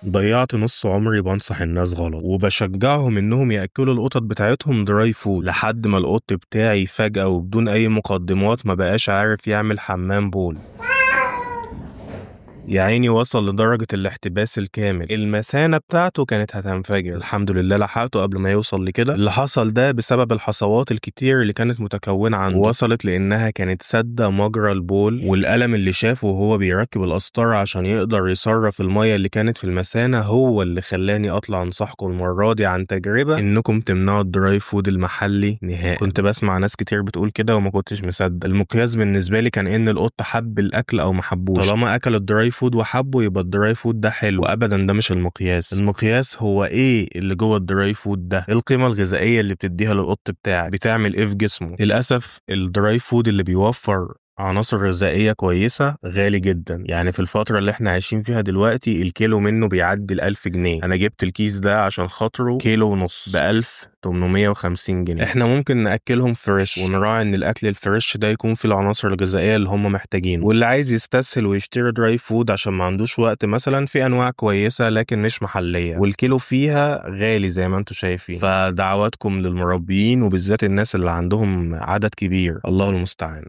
ضيعت نص عمري بنصح الناس غلط وبشجعهم انهم ياكلوا القطط بتاعتهم دراي فود، لحد ما القط بتاعي فجأة وبدون اي مقدمات ما بقاش عارف يعمل حمام بول. يا عيني وصل لدرجة الاحتباس الكامل، المثانة بتاعته كانت هتنفجر. الحمد لله لحقته قبل ما يوصل لكده. اللي حصل ده بسبب الحصوات الكتير اللي كانت متكونة عنده، وصلت لانها كانت سادة مجرى البول، والألم اللي شافه وهو بيركب القسطرة عشان يقدر يصرف المية اللي كانت في المثانة هو اللي خلاني اطلع انصحكم المرة دي عن تجربة انكم تمنعوا الدراي فود المحلي نهائي. كنت بسمع ناس كتير بتقول كده وما كنتش مصدق. المقياس بالنسبة لي كان ان القط حب الاكل او ما حبوش، طالما اكل الدراي فود وحبه يبقى الدراي فود ده حلو. وابدا ده مش المقياس. المقياس هو ايه اللي جوه الدراي فود ده، القيمه الغذائيه اللي بتديها للقط بتاعك، بتعمل ايه في جسمه. للاسف الدراي فود اللي بيوفر عناصر غذائية كويسة غالي جدا. يعني في الفترة اللي احنا عايشين فيها دلوقتي الكيلو منه بيعدي 1000 جنيه. انا جبت الكيس ده عشان خاطره كيلو ونص ب1850 جنيه. احنا ممكن نأكلهم فريش ونراعي ان الاكل الفريش ده يكون فيه العناصر الغذائية اللي هم محتاجينه. واللي عايز يستسهل ويشتري دراي فود عشان ما عندوش وقت مثلا، في انواع كويسة لكن مش محلية والكيلو فيها غالي زي ما انتم شايفين. فدعواتكم للمربيين وبالذات الناس اللي عندهم عدد كبير، الله المستعان.